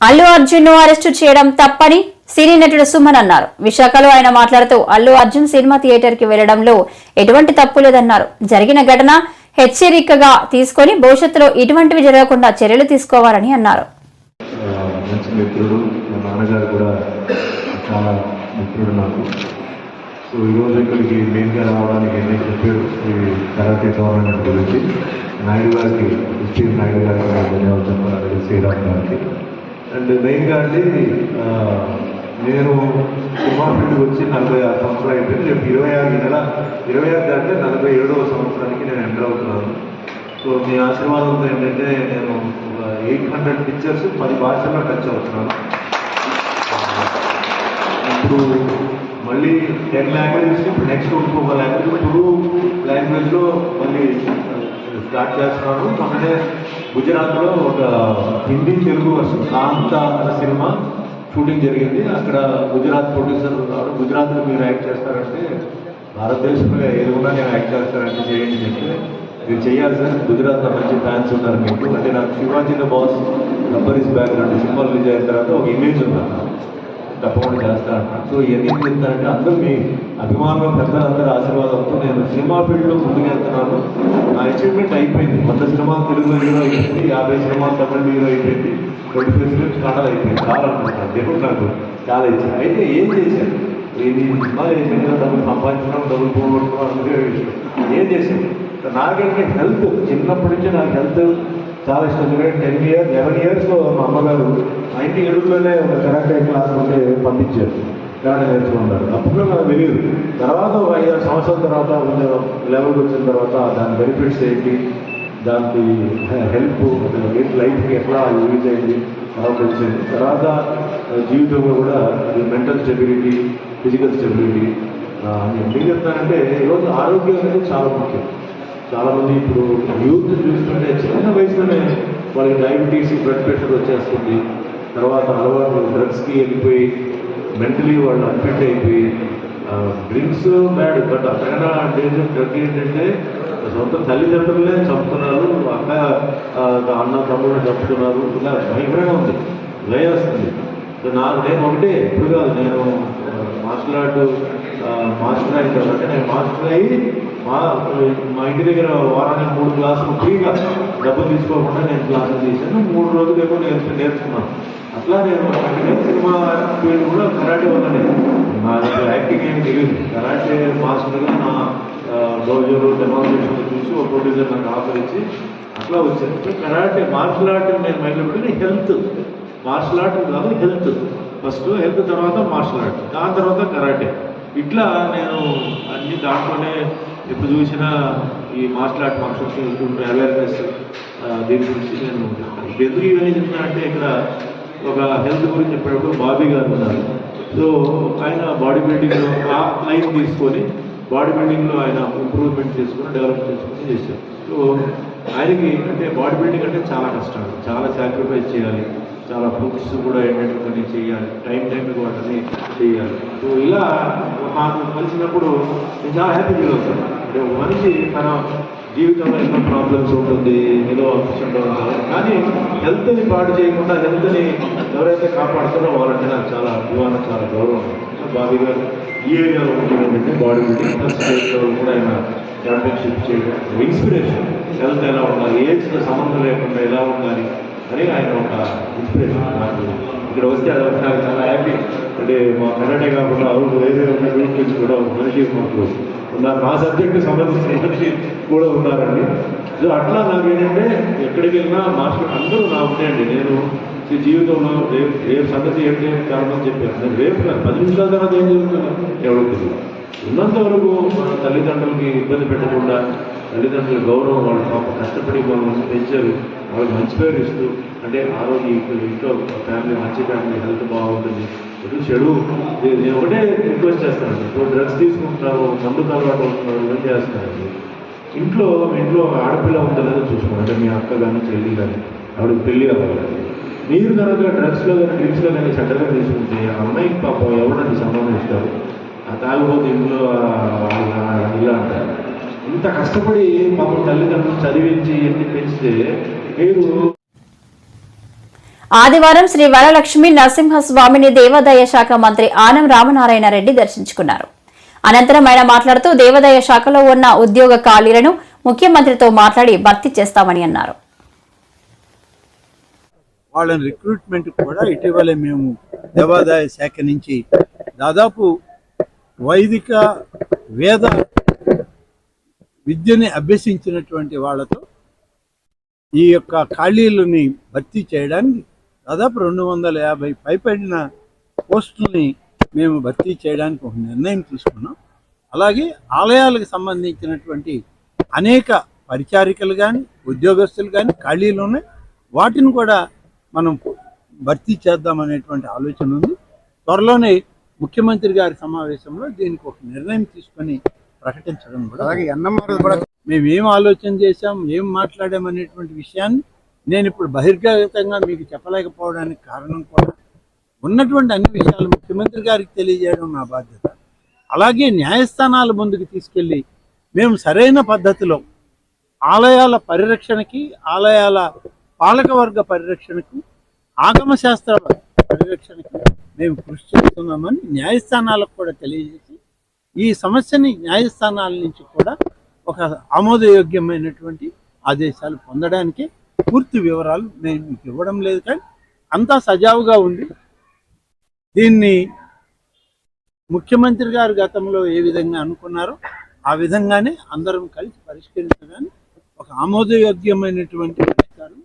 అల్లు అర్జున్ ను అరెస్టు చేయడం తప్పని సినీ నటుడు సుమన్ అన్నారు. విశాఖలో ఆయన మాట్లాడుతూ అల్లు అర్జున్ సినిమా థియేటర్ కి వెళ్లడంలో ఎటువంటి తప్పు లేదన్నారు. జరిగిన ఘటన హెచ్చరికగా తీసుకొని భవిష్యత్తులో ఇటువంటివి జరగకుండా చర్యలు తీసుకోవాలని అన్నారు. మంచి మిత్రుడు, మా నాన్నగారు కూడా చాలా మిత్రుడు నాకు. సో ఈరోజు ఇక్కడికి మెయిన్గా రావడానికి నేను చెప్పాడు ఈ కరాటే టోర్నమెంట్ గురించి. నాయుడు గారికి, క్రిస్టియన్ నాయుడు గారికి ధన్యవాదాలు చెప్పాలి, శ్రీరామ్ గారికి. అండ్ మెయిన్గా అండి, నేను సినిమా ఫీల్డ్కి వచ్చి 46 సంవత్సరాలు అయిపోయింది. రేపు 26 అంటే 47వ సంవత్సరానికి నేను ఎంటర్ అవుతున్నాను. సో మీ ఆశీర్వాదంతో ఏంటంటే నేను 800 పిక్చర్స్ 10 భాషల్లో టచ్ అవుతున్నాను. ఇప్పుడు మళ్ళీ 10 లాంగ్వేజెస్, ఇప్పుడు నెక్స్ట్ ఇంకొక లాంగ్వేజ్, తులు లాంగ్వేజ్లో మళ్ళీ స్టార్ట్ చేస్తున్నాను. మొన్ననే గుజరాత్లో ఒక హిందీ తెలుగు వర్షన్ కాంత అన్న సినిమా షూటింగ్ జరిగింది. అక్కడ గుజరాత్ ప్రొడ్యూసర్ ఉన్నారు. గుజరాత్లో మీరు యాక్ట్ చేస్తారంటే, భారతదేశంలో ఏదైనా నేను యాక్ట్ చేస్తారంటే చేయండి చెప్తే, మీరు చేయాలి సార్, గుజరాత్లో మంచి ఫ్యాన్స్ ఉన్నారు మీకు. అంటే నాకు Shivaji the boss, Gabbar is back లాంటి సినిమా రిలీజ్ అయిన తర్వాత ఒక ఇమేజ్ ఉంది, తప్పకుండా చేస్తానంట. సో ఇవన్నీ చెప్తారంటే అందరూ మీ అభిమానులు, పెద్దలందరూ ఆశీర్వాదంతో నేను సినిమా ఫీల్డ్లో ముందుకెళ్తున్నాను. నా అచీవ్మెంట్ అయిపోయింది. 100 సినిమాలు తెలుగులో హీరో అయిపోయింది, 50 సినిమాలు తమిళ హీరో అయిపోయింది, 25 ఫిలిమ్స్ కన్నడ అయిపోయింది. చాలా అనుకుంటాను, దేవుడు నాకు చాలా ఇచ్చాను. అయితే ఏం చేశాను, ఇది సినిమాలు అయిపోయింది, డబ్బులు సంపాదించడం, డబ్బులు పోగొట్టుకోవడం అందుకే విషయం. ఏం చేశాను, నాకంటే హెల్త్ చిన్నప్పటి నుంచి నాకు హెల్త్ చాలా ఇష్టం. ఎందుకంటే 11 ఇయర్స్లో మా అమ్మగారు 97లోనే ఒక కరాటే క్లాస్ ఉంటే పంపించారు, కరాటే నేర్చుకున్నారు. అప్పుడు నాకు తెలియదు. తర్వాత 5-6 సంవత్సరాల తర్వాత కొంచెం లెవెల్కి వచ్చిన తర్వాత దాని బెనిఫిట్స్ ఏంటి, దానికి హెల్ప్ లైఫ్కి ఎట్లా యూజ్ అయింది తర్వాత వచ్చింది. తర్వాత జీవితంలో కూడా మెంటల్ స్టెబిలిటీ, ఫిజికల్ స్టెబిలిటీ. ఎందుకు చెప్తానంటే ఈరోజు ఆరోగ్యం అనేది చాలా ముఖ్యం. చాలామంది ఇప్పుడు యూత్ చూస్తుంటే చిన్న వయసులోనే వాళ్ళకి డయాబెటీస్, బ్లడ్ ప్రెషర్ వచ్చేస్తుంది. తర్వాత అలవాటు డ్రగ్స్కి వెళ్ళిపోయి మెంటలీ వాళ్ళు అన్ఫిట్ అయిపోయి డ్రింక్స్ బ్యాడ్. బట్ అంతకన్నా డేంజర్ డ్రగ్ ఏంటంటే సొంత తల్లిదండ్రులనే చంపుతున్నారు, అక్క అన్న తమ్ముడిని చంపుతున్నారు. ఇలా భయంకరంగా ఉంది, భయం వస్తుంది. సో నేను ఒకటే ఇప్పుడు కాదు, నేను మార్షల్ ఆర్ట్ మాస్టర్ అయిన తర్వాత నేను మాస్టర్ అయ్యి మా ఇంటి దగ్గర వారానికి 3 క్లాసులు ఫ్రీగా డబ్బులు తీసుకోకుండా నేను క్లాసులు చేశాను. 3 రోజులు ఏమో నేర్చుకున్నాను. అట్లా నేను సినిమా ఫీల్డ్ కూడా కరాటే వల్లనే, నా యాక్టింగ్ ఏమి తెలియదు. కరాటే మాస్టర్గా నా డోజోలో డెమాన్స్ట్రేషన్లో చూసి ఒక ప్రొడ్యూసర్ నాకు ఆఫర్ ఇచ్చి అట్లా వచ్చాను. కరాటే మార్షల్ ఆర్ట్ నేను మైండ్లో పెట్టుకుని హెల్త్, మార్షల్ ఆర్ట్ కాదు హెల్త్ ఫస్ట్, హెల్త్ తర్వాత మార్షల్ ఆర్ట్, దాని తర్వాత కరాటే. ఇట్లా నేను అన్ని దాంట్లోనే ఎప్పుడు చూసినా ఈ మార్షల్ ఆర్ట్ ఫంక్షన్స్ అవేర్నెస్ దీని గురించి నేను ఎందుకు ఇవన్నీ చెప్తున్నా అంటే, ఇక్కడ ఒక హెల్త్ గురించి చెప్పేటప్పుడు బాబీ గారు ఉన్నారు. సో ఆయన బాడీ బిల్డింగ్లో ఆ లైన్ తీసుకొని బాడీ బిల్డింగ్లో ఆయన ఇంప్రూవ్మెంట్ చేసుకుని డెవలప్ చేసుకుని చేశారు. సో ఆయనకి అంటే బాడీ బిల్డింగ్ అంటే చాలా కష్టం, చాలా సాక్రిఫైస్ చేయాలి, చాలా ఫుడ్స్ కూడా ఏంటంటే కొన్ని చేయాలి, టైంకి వాటిని చేయాలి. సో ఇలా మాకు కలిసినప్పుడు నేను చాలా హ్యాపీ ఫీల్ అవుతాను. అంటే ఒక మనిషి తన జీవితంలో ఎన్నో ప్రాబ్లమ్స్ ఉంటుంది, ఏదో ఆప్షన్ ఉంటుంది, కానీ హెల్త్ని పాడు చేయకుండా హెల్త్ని ఎవరైతే కాపాడుతారో వాళ్ళంటే నాకు చాలా అభిమానం, చాలా గౌరవం. బాబీ గారు ఈ ఏరియాలో ఉంటుందంటే బాడీ బిల్డింగ్ స్టేట్ లెవెల్ కూడా ఆయన ఛాంపియన్షిప్ చేయడం, ఇన్స్పిరేషన్. హెల్త్ ఎలా ఉండాలి, ఏజ్తో సంబంధం లేకుండా ఎలా ఉండాలి అని ఆయన ఒక ఇన్స్పిరేషన్. నాకు ఇక్కడ వస్తే అది నాకు చాలా హ్యాపీ. అంటే మా కరాటే కాకుండా అవును వేరే ఉన్న నుంచి కూడా మనిషి మాకు ఉన్నారు, నా సబ్జెక్టు సంబంధించిన మనిషి కూడా ఉన్నారండి. సో అట్లా నాకు ఏంటంటే ఎక్కడికి వెళ్ళినా మార్షల్ అందరూ నా ఉంటాయండి. నేను ఈ జీవితంలో రేపు సంగతి ఏంటి చాలామంది చెప్పారు, నేను రేపు 10 నిమిషాల తర్వాత ఏం జరుగుతుందో ఎవరికి తెలియదు. ఉన్నంత వరకు మన తల్లిదండ్రులకి ఇబ్బంది పెట్టకుండా, తల్లిదండ్రుల గౌరవం, వాళ్ళు పాప కష్టపడి వాళ్ళని పెంచారు, వాళ్ళకి మంచి పేరు ఇస్తూ, అంటే ఆ రోజు ఇంట్లో ఫ్యామిలీ మంచి ఫ్యామిలీ, హెల్త్ బాగుంటుంది. ఎటు చెడు నేను ఒకటే రిక్వెస్ట్ చేస్తానండి, ఇప్పుడు డ్రగ్స్ తీసుకుంటున్నారు, మందుకు అలవాటు అవుతున్నారు, ఏం చేస్తారండి, మీ ఇంట్లో ఆడపిల్ల ఉందో లేదో చూసుకోండి. అంటే మీ అక్క కానీ చెల్లి కానీ ఆవిడకి పెళ్ళి అవ్వాలి, మీరు కనుక డ్రగ్స్లో కానీ డ్రింక్స్లో కానీ సెంటర్గా తీసుకుంటే ఆ అమ్మాయికి పాపం ఎవరండి సంబంధం ఇస్తారు, ఆ తాగిపోతే ఇంట్లో ఇలా అంటారు. ఇంత కష్టపడి పాపం తల్లిదండ్రులు చదివించి ఎన్ని పెంచితే మీరు. ఆదివారం శ్రీ వరలక్ష్మి నరసింహస్వామిని దేవాదాయ శాఖ మంత్రి ఆనం రామనారాయణ రెడ్డి దర్శించుకున్నారు. అనంతరం ఆయన మాట్లాడుతూ దేవాదాయ శాఖలో ఉన్న ఉద్యోగ ఖాళీలను ముఖ్యమంత్రితో మాట్లాడి భర్తీ చేస్తామని అన్నారు. వాళ్ళని రిక్రూట్మెంట్ కూడా ఇటీవలే మేము దేవాదాయ శాఖ నుంచి దాదాపు వైదిక వేద విద్యని అభ్యసించినటువంటి వాళ్ళతో ఈ యొక్క ఖాళీలని భర్తీ చేయడానికి దాదాపు 250 పైబడిన పోస్టుల్ని మేము భర్తీ చేయడానికి ఒక నిర్ణయం తీసుకున్నాం. అలాగే ఆలయాలకు సంబంధించినటువంటి అనేక పరిచారికలు కానీ ఉద్యోగస్తులు కానీ ఖాళీలు ఉన్నాయి, వాటిని కూడా మనం భర్తీ చేద్దామనేటువంటి ఆలోచన ఉంది. త్వరలోనే ముఖ్యమంత్రి గారి సమావేశంలో దీనికి ఒక నిర్ణయం తీసుకొని ప్రకటించడం కూడా. అలాగే ఎన్ఎంఆర్ కూడా మేము ఏం ఆలోచన చేశాం, ఏం మాట్లాడామనేటువంటి విషయాన్ని నేను ఇప్పుడు బహిర్గతంగా మీకు చెప్పలేకపోవడానికి కారణం కూడా ఉన్నటువంటి అన్ని విషయాలు ముఖ్యమంత్రి గారికి తెలియజేయడం నా బాధ్యత. అలాగే న్యాయస్థానాల ముందుకు తీసుకెళ్ళి మేము సరైన పద్ధతిలో ఆలయాల పరిరక్షణకి, ఆలయాల పాలకవర్గ పరిరక్షణకు, ఆగమ శాస్త్ర పరిరక్షణకి మేము కృషి చేస్తున్నామని న్యాయస్థానాలకు కూడా తెలియజేసి ఈ సమస్యని న్యాయస్థానాల నుంచి కూడా ఒక ఆమోదయోగ్యమైనటువంటి ఆదేశాలు పొందడానికి పూర్తి వివరాలు నేను మీకు ఇవ్వడం లేదు, కానీ అంతా సజావుగా ఉంది. దీన్ని ముఖ్యమంత్రి గారు గతంలో ఏ విధంగా అనుకున్నారో ఆ విధంగానే అందరం కలిసి పరిష్కరించడానికి ఒక ఆమోదయోగ్యమైనటువంటి పరిష్కారం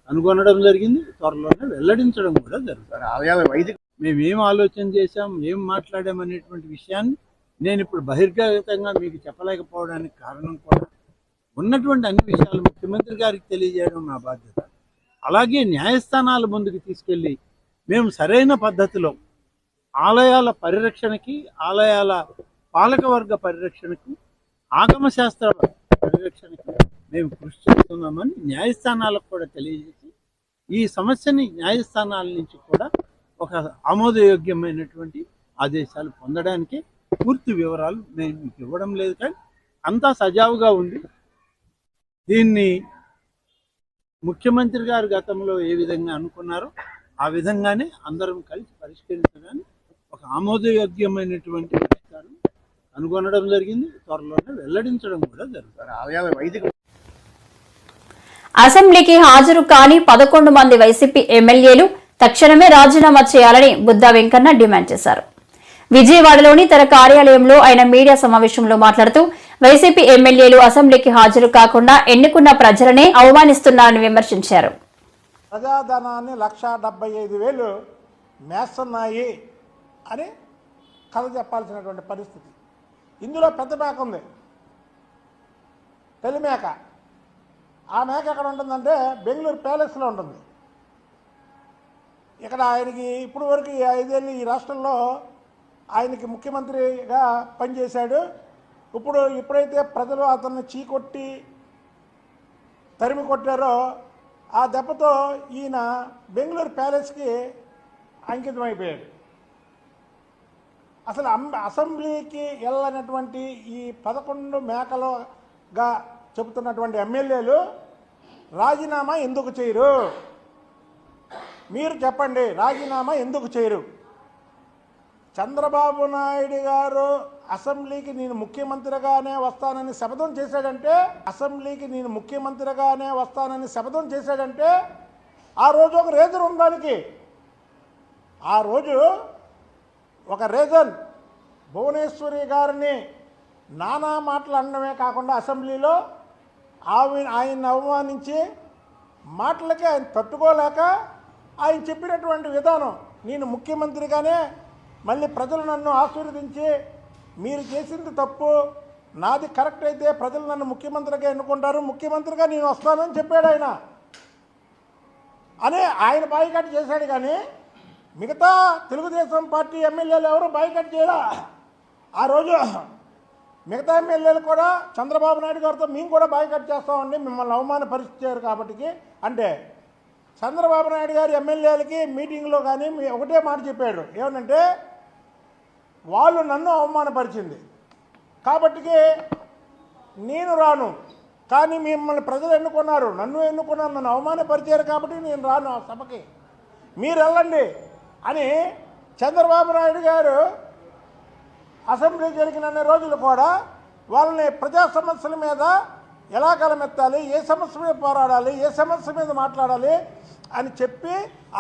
కనుగొనడం జరిగింది. త్వరలోనే వెల్లడించడం కూడా జరుగుతుంది. మేము ఏం ఆలోచన చేశాం, ఏం మాట్లాడామనేటువంటి విషయాన్ని నేను ఇప్పుడు బహిర్గతంగా మీకు చెప్పలేకపోవడానికి కారణం కూడా ఉన్నటువంటి అన్ని విషయాలు ముఖ్యమంత్రి గారికి తెలియజేయడం నా బాధ్యత. అలాగే న్యాయస్థానాల ముందుకు తీసుకెళ్ళి మేము సరైన పద్ధతిలో ఆలయాల పరిరక్షణకి, ఆలయాల పాలకవర్గ పరిరక్షణకు, ఆగమ శాస్త్ర పరిరక్షణకు మేము కృషి చేస్తున్నామని న్యాయస్థానాలకు కూడా తెలియజేసి ఈ సమస్యని న్యాయస్థానాల నుంచి కూడా ఒక ఆమోదయోగ్యమైనటువంటి ఆదేశాలు పొందడానికి పూర్తి వివరాలు నేను మీకు ఇవ్వడం లేదు, కానీ అంతా సజావుగా ఉంది. దీన్ని ముఖ్యమంత్రి గారు గతంలో ఏ విధంగా అనుకున్నారో ఆ విధంగానే అందరం కలిసి పరిష్కరించడానికి ఒక ఆమోదయోగ్యమైనటువంటి పరిష్కారం కనుగొనడం జరిగింది. త్వరలోనే వెల్లడించడం కూడా జరుగుతుంది. అసెంబ్లీకి హాజరు కాని 11 మంది వైసీపీ ఎమ్మెల్యేలు తక్షణమే రాజీనామా చేయాలని బుద్దా వెంకన్న డిమాండ్ చేశారు. విజయవాడలోని తన కార్యాలయంలో ఆయన మీడియా సమావేశంలో మాట్లాడుతూ వైసీపీ ఎమ్మెల్యేలు అసెంబ్లీకి హాజరు కాకుండా ఎన్నుకున్న ప్రజలనే అవమానిస్తున్నారని విమర్శించారు. ప్రజాధనాన్ని 1,75,000 మేస్తున్నాయి అని కథ చెప్పాల్సినటువంటి పరిస్థితి. ఇందులో పెద్ద మేక ఉంది, పెళ్లి మేక. ఆ మేక ఎక్కడ ఉంటుందంటే బెంగళూరు ప్యాలెస్లో ఉంటుంది. ఇక్కడ ఆయనకి ఇప్పుడు వరకు 5 ఏళ్ళు ఈ రాష్ట్రంలో ఆయనకి ముఖ్యమంత్రిగా పనిచేశాడు. ఇప్పుడైతే ప్రజలు అతన్ని చీకొట్టి తరిమి కొట్టారో ఆ దెబ్బతో ఈయన బెంగళూరు ప్యాలెస్కి అంకితమైపోయాడు. అసలు అసెంబ్లీకి వెళ్ళనటువంటి ఈ 11 మేకలుగా చెబుతున్నటువంటి ఎమ్మెల్యేలు రాజీనామా ఎందుకు చేయరు? మీరు చెప్పండి, రాజీనామా ఎందుకు చేయరు? చంద్రబాబు నాయుడు గారు అసెంబ్లీకి నేను ముఖ్యమంత్రిగానే వస్తానని శపథం చేశాడంటే, ఆ రోజు ఒక రీజన్ ఉంది దానికి. ఆ రోజు ఒక రీజన్ భువనేశ్వరి గారిని నానా మాటలు అనడమే కాకుండా అసెంబ్లీలో ఆయన్ని అవమానించి మాటలకి ఆయన తట్టుకోలేక ఆయన చెప్పినటువంటి విధానం, నేను ముఖ్యమంత్రిగానే మళ్ళీ ప్రజలు నన్ను ఆశీర్వదించి మీరు చేసింది తప్పు, నాది కరెక్ట్ అయితే ప్రజలు నన్ను ముఖ్యమంత్రిగా ఎన్నుకుంటారు, ముఖ్యమంత్రిగా నేను వస్తానని చెప్పాడు ఆయన బాయ్కాట్ చేశాడు. కానీ మిగతా తెలుగుదేశం పార్టీ ఎమ్మెల్యేలు ఎవరు బాయ్కాట్ చేయరా? ఆ రోజు మిగతా ఎమ్మెల్యేలు కూడా చంద్రబాబు నాయుడు గారితో మేము కూడా బాయ్కాట్ చేస్తామండి, మిమ్మల్ని అవమానపరిచారు కాబట్టి అంటే చంద్రబాబు నాయుడు గారు ఎమ్మెల్యేలకి మీటింగ్లో కానీ ఒకటే మాట చెప్పాడు, ఏమనంటే వాళ్ళు నన్ను అవమానపరిచింది కాబట్టి నేను రాను, కానీ మిమ్మల్ని ప్రజలు ఎన్నుకున్నారు, నన్ను ఎన్నుకున్నారు, నన్ను అవమానపరిచారు కాబట్టి నేను రాను ఆ సభకి, మీరు వెళ్ళండి అని చంద్రబాబు నాయుడు గారు అసెంబ్లీ జరిగిన రోజులు కూడా వాళ్ళని ప్రజా సమస్యల మీద ఎలా కలమెత్తాలి, ఏ సమస్య మీద పోరాడాలి, ఏ సమస్య మీద మాట్లాడాలి అని చెప్పి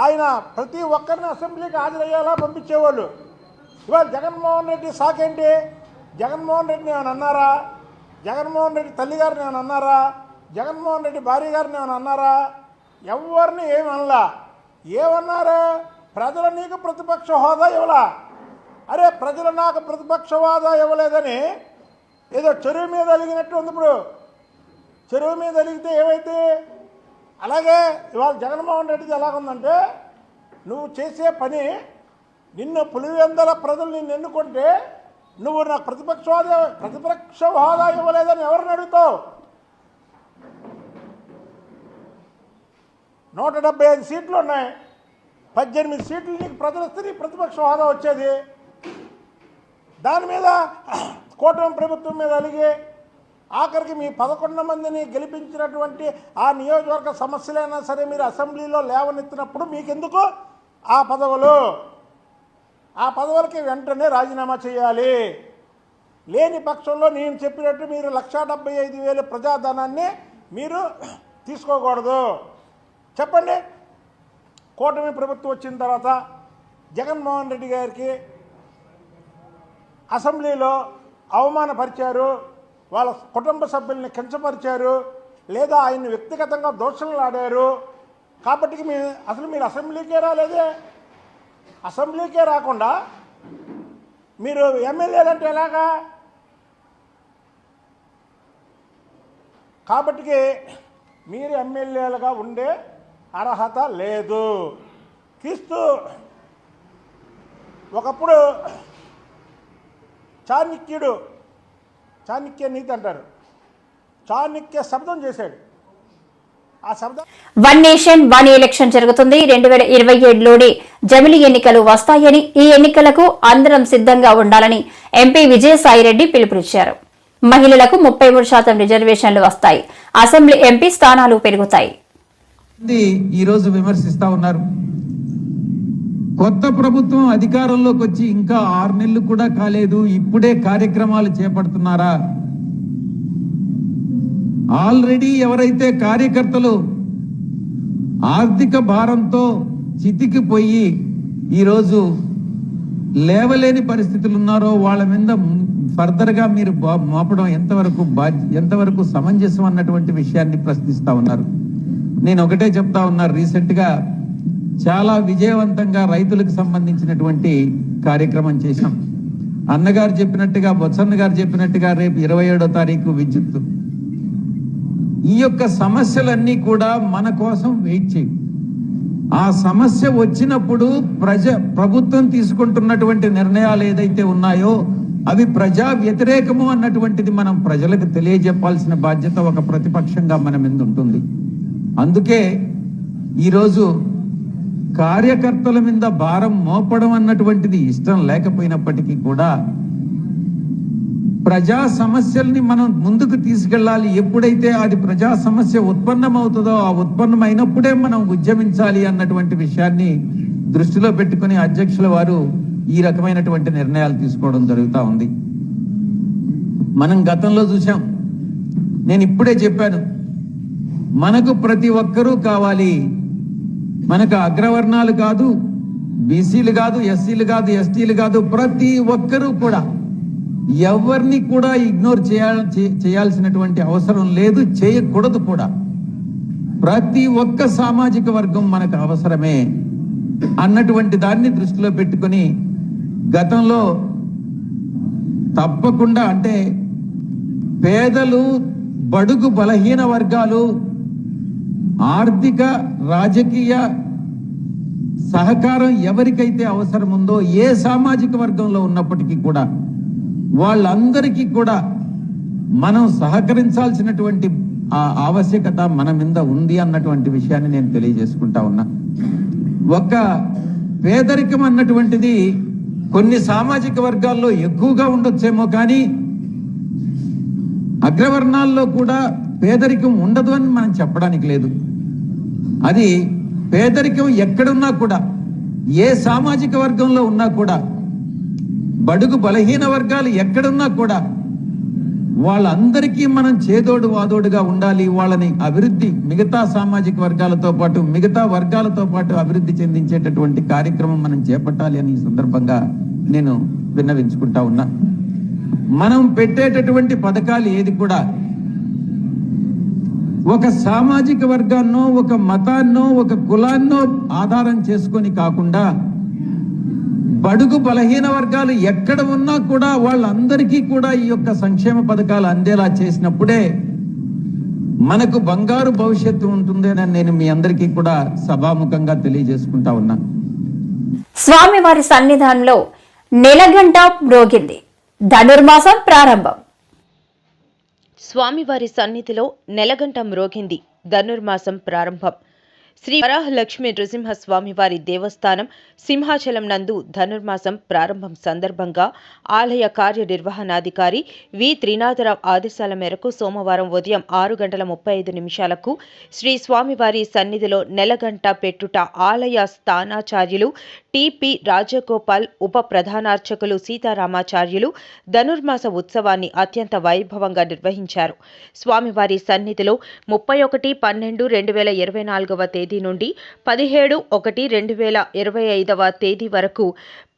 ఆయన ప్రతి ఒక్కరిని అసెంబ్లీకి హాజరయ్యేలా పంపించేవాళ్ళు. ఇవాళ జగన్మోహన్ రెడ్డి సాకేంటి? జగన్మోహన్ రెడ్డిని ఏమైనా అన్నారా? జగన్మోహన్ రెడ్డి తల్లి గారిని ఏమైనా అన్నారా? జగన్మోహన్ రెడ్డి భార్య గారిని ఏమైనా అన్నారా? ఎవరిని ఏమి అనలా. ఏమన్నారు? ప్రజలు నీకు ప్రతిపక్ష హోదా ఇవ్వలా. అరే ప్రజలు నాకు ప్రతిపక్ష హోదా ఇవ్వలేదని ఏదో చెరువు మీద అలిగినట్టు ఉంది. ఇప్పుడు చెరువు మీద అలిగితే ఏమైతే అలాగే ఇవాళ జగన్మోహన్ రెడ్డిది ఎలాగుందంటే, నువ్వు చేసే పని, నిన్ను పులివెందల ప్రజలు నిన్ను ఎన్నుకుంటే నువ్వు నాకు ప్రతిపక్ష హోదా ఇవ్వలేదని ఎవరిని అడుగుతావు? 175 సీట్లు ఉన్నాయి, 18 సీట్లు నీకు ప్రజలు ఇస్తే నీకు ప్రతిపక్ష హోదా వచ్చేది. దాని మీద కూటమి ప్రభుత్వం మీద అలిగి ఆఖరికి మీ 11 మందిని గెలిపించినటువంటి ఆ నియోజకవర్గ సమస్యలైనా సరే మీరు అసెంబ్లీలో లేవనెత్తినప్పుడు మీకెందుకు ఆ పదవులు? ఆ పదవులకి వెంటనే రాజీనామా చేయాలి. లేని పక్షంలో నేను చెప్పినట్టు మీరు 1,75,000 ప్రజాధనాన్ని మీరు తీసుకోకూడదు. చెప్పండి. కూటమి ప్రభుత్వం వచ్చిన తర్వాత జగన్మోహన్ రెడ్డి గారికి అసెంబ్లీలో అవమానపరిచారు, వాళ్ళ కుటుంబ సభ్యుల్ని కించపరిచారు, లేదా ఆయన్ని వ్యక్తిగతంగా దోషణలు ఆడారు. కాబట్టి మీరు అసెంబ్లీకే రాలేదే. అసెంబ్లీకే రాకుండా మీరు ఎమ్మెల్యేలు అంటే ఎలాగా? కాబట్టి మీరు ఎమ్మెల్యేలుగా ఉండే అర్హత లేదు. క్రీస్తు ఒకప్పుడు చాణక్య నీతి అంటారు, చాణక్య శబ్దం చేశాడు. ఆ శబ్దం వన్ నేషన్ వన్ ఎలక్షన్ జరుగుతుంది. 2027లోనే జమిలి ఎన్నికలు వస్తాయని, ఈ ఎన్నికలకు అందరం సిద్ధంగా ఉండాలని ఎంపీ విజయసాయిరెడ్డి పిలుపునిచ్చారు. మహిళలకు 33% రిజర్వేషన్లు వస్తాయి. అసెంబ్లీ ఎంపీ స్థానాలు పెరుగుతాయి. ఈరోజు విమర్శిస్తా ఉన్నారు. కొత్త ప్రభుత్వం అధికారంలోకి వచ్చి ఇంకా 6 నెలలు కూడా కాలేదు, ఇప్పుడే కార్యక్రమాలు చేపడుతున్నారా? ఆల్రెడీ ఎవరైతే కార్యకర్తలు ఆర్థిక భారంతో చితికిపోయి ఈరోజు లేవలేని పరిస్థితులు ఉన్నారో వాళ్ళ మీద ఫర్దర్ గా మీరు మోపడం ఎంతవరకు సమంజసం అన్నటువంటి విషయాన్ని ప్రశ్నిస్తా ఉన్నారు. నేను ఒకటే చెప్తా ఉన్నారు, రీసెంట్ గా చాలా విజయవంతంగా రైతులకు సంబంధించినటువంటి కార్యక్రమం చేశాం. అన్నగారు చెప్పినట్టుగా, బొత్సన్న గారు చెప్పినట్టుగా రేపు 27వ తారీఖు విద్యుత్. ఈ యొక్క సమస్యలన్నీ కూడా మన కోసం వెయిట్ చేయి. ఆ సమస్య వచ్చినప్పుడు ప్రభుత్వం తీసుకుంటున్నటువంటి నిర్ణయాలు ఏదైతే ఉన్నాయో అవి ప్రజా వ్యతిరేకము అన్నటువంటిది మనం ప్రజలకు తెలియజెప్పాల్సిన బాధ్యత ఒక ప్రతిపక్షంగా మన మీద ఉంటుంది. అందుకే ఈరోజు కార్యకర్తల మీద భారం మోపడం అన్నటువంటిది ఇష్టం లేకపోయినప్పటికీ కూడా ప్రజా సమస్యల్ని మనం ముందుకు తీసుకెళ్లాలి. ఎప్పుడైతే అది ప్రజా సమస్య ఉత్పన్నమవుతుందో ఆ ఉత్పన్నమైనప్పుడే మనం ఉద్యమించాలి అన్నటువంటి విషయాన్ని దృష్టిలో పెట్టుకుని అధ్యక్షుల వారు ఈ రకమైనటువంటి నిర్ణయాలు తీసుకోవడం జరుగుతూ ఉంది. మనం గతంలో చూసాం, నేను ఇప్పుడే చెప్పాను, మనకు ప్రతి ఒక్కరూ కావాలి. మనకు అగ్రవర్ణాలు కాదు, బీసీలు కాదు, ఎస్సీలు కాదు, ఎస్టీలు కాదు, ప్రతి ఒక్కరూ కూడా ఎవరిని కూడా ఇగ్నోర్ చేయాల్సినటువంటి అవసరం లేదు, చేయకూడదు కూడా. ప్రతి ఒక్క సామాజిక వర్గం మనకు అవసరమే అన్నటువంటి దాన్ని దృష్టిలో పెట్టుకుని గతంలో తప్పకుండా అంటే పేదలు, బడుగు బలహీన వర్గాలు ఆర్థిక రాజకీయ సహకారం ఎవరికైతే అవసరం ఉందో ఏ సామాజిక వర్గంలో ఉన్నప్పటికీ కూడా వాళ్ళందరికీ కూడా మనం సహకరించాల్సినటువంటి ఆ ఆవశ్యకత మన మీద ఉంది అన్నటువంటి విషయాన్ని నేను తెలియజేసుకుంటా ఉన్నా. ఒక పేదరికం అన్నటువంటిది కొన్ని సామాజిక వర్గాల్లో ఎక్కువగా ఉండొచ్చేమో, కానీ అగ్రవర్ణాల్లో కూడా పేదరికం ఉండదు అని మనం చెప్పడానికి లేదు. అది పేదరికం ఎక్కడున్నా కూడా, ఏ సామాజిక వర్గంలో ఉన్నా కూడా, బడుగు బలహీన వర్గాలు ఎక్కడున్నా కూడా వాళ్ళందరికీ మనం చేదోడు వాదోడుగా ఉండాలి. వాళ్ళని అభివృద్ధి, మిగతా సామాజిక వర్గాలతో పాటు మిగతా వర్గాలతో పాటు అభివృద్ధి చెందించేటటువంటి కార్యక్రమం మనం చేపట్టాలి అని ఈ సందర్భంగా నేను విన్నవించుకుంటా ఉన్నా. మనం పెట్టేటటువంటి పథకాలు ఏది కూడా ఒక సామాజిక వర్గాన్నో, ఒక మతాన్నో, ఒక కులాన్నో ఆధారం చేసుకొని కాకుండా, బడుగు బలహీన వర్గాలు ఎక్కడ ఉన్నా కూడా వాళ్ళందరికీ కూడా ఈ యొక్క సంక్షేమ పథకాలు అందేలా చేసినప్పుడే మనకు బంగారు భవిష్యత్తు ఉంటుందని నేను మీ అందరికీ కూడా సభాముఖంగా తెలియజేసుకుంటా ఉన్నా. స్వామివారి సన్నిధానంలో నెలగంట మ్రోగింది. ధనుర్మాసం ప్రారంభం. స్వామివారి సన్నిధిలో నెలగంట మ్రోగింది. ధనుర్మాసం ప్రారంభం. శ్రీ వరాహలక్ష్మి నృసింహ స్వామివారి దేవస్థానం సింహాచలం నందు ధనుర్మాసం ప్రారంభం సందర్భంగా ఆలయ కార్యనిర్వహణాధికారి వి త్రినాథరావు ఆదేశాల మేరకు సోమవారం ఉదయం 6:35 శ్రీ స్వామివారి సన్నిధిలో నెలగంట పెట్టుట ఆలయ స్థానాచార్యులు టిపి రాజగోపాల్, ఉప ప్రధానార్చకులు సీతారామాచార్యులు ధనుర్మాస ఉత్సవాన్ని అత్యంత వైభవంగా నిర్వహించారు. స్వామివారి సన్నిధిలో 31/12/2024 తేదీ నుండి 17/1/2025 తేదీ వరకు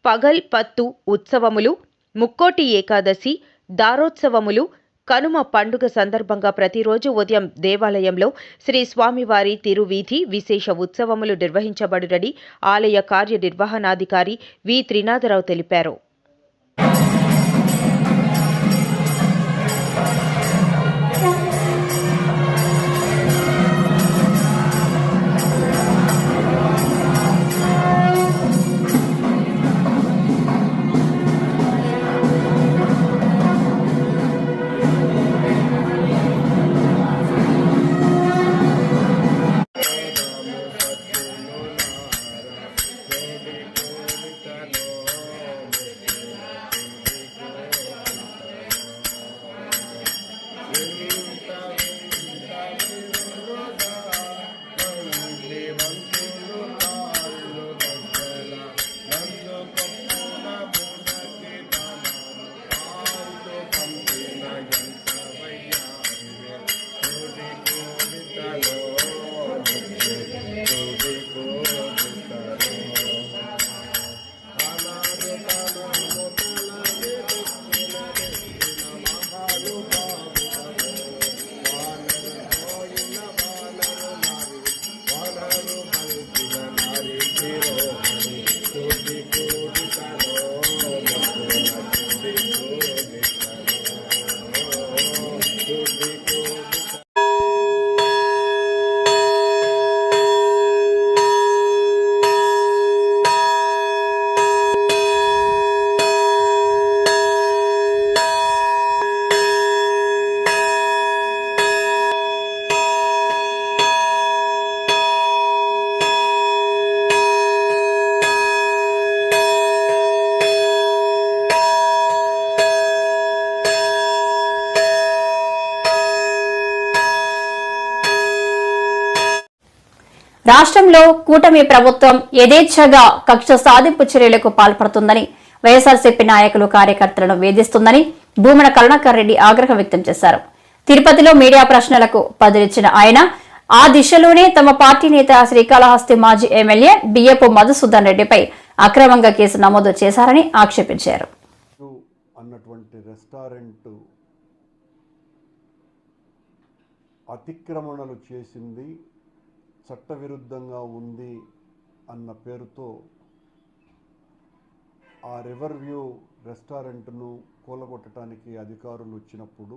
పగల్ పత్తు ఉత్సవములు, ముక్కోటి ఏకాదశి, దారోత్సవములు, కనుమ పండుగ సందర్భంగా ప్రతిరోజు ఉదయం దేవాలయంలో శ్రీ స్వామివారి తిరువీధి విశేష ఉత్సవములు నిర్వహించబడునని ఆలయ కార్యనిర్వహణాధికారి వి త్రినాథరావు తెలిపారు. రాష్ట్రంలో కూటమి ప్రభుత్వం యథేచ్ఛగా కక్ష సాధింపు చర్యలకు పాల్పడుతుందని, వైఎస్ఆర్సీపీ నాయకులు కార్యకర్తలను వేధిస్తుందని భూమన కరుణాకర్ రెడ్డి ఆగ్రహం వ్యక్తం చేశారు. తిరుపతిలో మీడియా ప్రశ్నలకు బదులిచ్చిన ఆయన ఆ దిశలోనే తమ పార్టీ నేత శ్రీకాళహస్తి మాజీ ఎమ్మెల్యే బియ్యపు మధుసూదన్ రెడ్డిపై అక్రమంగా కేసు నమోదు చేశారని ఆక్షేపించారు. అన్నటువంటి రెస్టారెంట్ అతిక్రమణలు చేసింది, చట్టవిరుద్ధంగా ఉంది అన్న పేరుతో ఆ రివర్ వ్యూ రెస్టారెంట్ను కూలగొట్టడానికి అధికారులు వచ్చినప్పుడు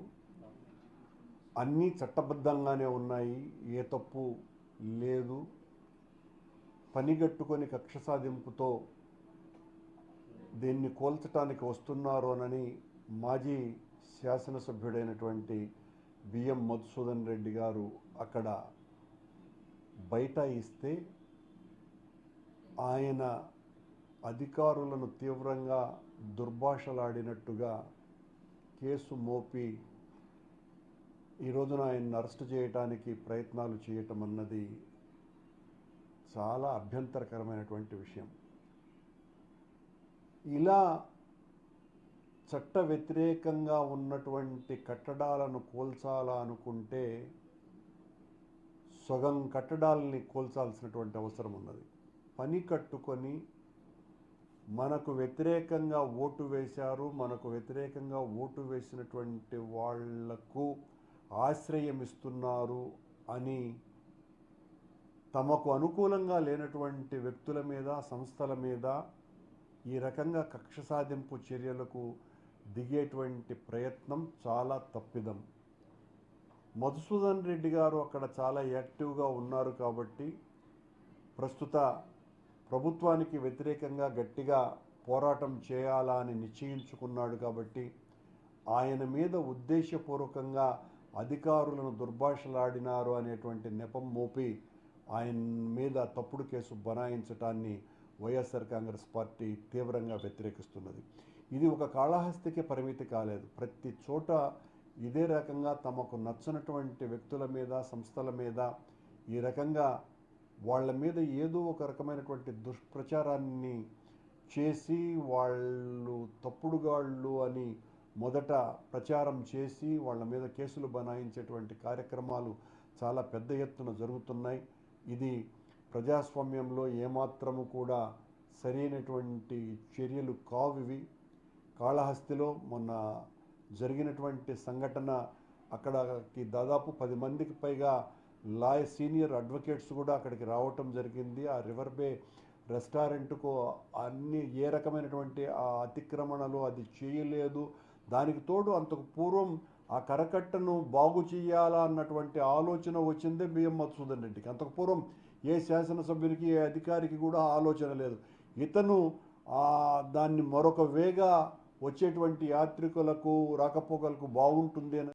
అన్నీ చట్టబద్ధంగానే ఉన్నాయి, ఏ తప్పు లేదు, పనిగట్టుకొని కక్ష సాధింపుతో దీన్ని కోల్చటానికి వస్తున్నారోనని మాజీ శాసనసభ్యుడైనటువంటి బిఎం మధుసూదన్ రెడ్డి గారు అక్కడ బైఠాయిస్తే ఆయన అధికారులను తీవ్రంగా దుర్భాషలాడినట్టుగా కేసు మోపి ఈ రోజున ఆయన్ని అరెస్ట్ చేయడానికి ప్రయత్నాలు చేయటం అన్నది చాలా అభ్యంతరకరమైనటువంటి విషయం. ఇలా చట్ట వ్యతిరేకంగా ఉన్నటువంటి కట్టడాలను కూల్చాలా అనుకుంటే సగం కట్టడాలని కూల్చాల్సినటువంటి అవసరం ఉన్నది. పని కట్టుకొని మనకు వ్యతిరేకంగా ఓటు వేశారు, మనకు వ్యతిరేకంగా ఓటు వేసినటువంటి వాళ్లకు ఆశ్రయం ఇస్తున్నారు అని తమకు అనుకూలంగా లేనటువంటి వ్యక్తుల మీద, సంస్థల మీద ఈ రకంగా కక్ష సాధింపు చర్యలకు దిగేటువంటి ప్రయత్నం చాలా తప్పిదం. మధుసూదన్ రెడ్డి గారు అక్కడ చాలా యాక్టివ్గా ఉన్నారు కాబట్టి ప్రస్తుత ప్రభుత్వానికి వ్యతిరేకంగా గట్టిగా పోరాటం చేయాలా అని నిశ్చయించుకున్నాడు కాబట్టి ఆయన మీద ఉద్దేశపూర్వకంగా అధికారులను దుర్భాషలాడినారు అనేటువంటి నెపం మోపి ఆయన మీద తప్పుడు కేసు బనాయించటాన్ని వైఎస్ఆర్ కాంగ్రెస్ పార్టీ తీవ్రంగా వ్యతిరేకిస్తున్నది. ఇది ఒక కాళహస్తికి పరిమితి కాలేదు. ప్రతి చోట ఇదే రకంగా తమకు నచ్చనటువంటి వ్యక్తుల మీద, సంస్థల మీద ఈ రకంగా వాళ్ళ మీద ఏదో ఒక రకమైనటువంటి దుష్ప్రచారాన్ని చేసి వాళ్ళు తప్పుడుగాళ్ళు అని మొదట ప్రచారం చేసి వాళ్ళ మీద కేసులు బనాయించేటువంటి కార్యక్రమాలు చాలా పెద్ద ఎత్తున జరుగుతున్నాయి. ఇది ప్రజాస్వామ్యంలో ఏమాత్రము కూడా సరైనటువంటి చర్యలు కావివి. కాళహస్తిలో మొన్న జరిగినటువంటి సంఘటన, అక్కడికి దాదాపు 10 మందికి పైగా సీనియర్ అడ్వకేట్స్ కూడా అక్కడికి రావటం జరిగింది. ఆ రివర్ బే రెస్టారెంట్కు అన్ని ఏ రకమైనటువంటి ఆ అతిక్రమణలు అది చేయలేదు. దానికి తోడు అంతకు పూర్వం ఆ కరకట్టను బాగు చేయాలా అన్నటువంటి ఆలోచన వచ్చిందే బిఎం మధుసూదన్ రెడ్డికి. అంతకు పూర్వం ఏ శాసనసభ్యునికి, ఏ అధికారికి కూడా ఆలోచన లేదు. ఇతను దాన్ని మరొక వేగా వచ్చేటువంటి యాత్రికులకు, రాకపోకలకు బాగుంటుంది అని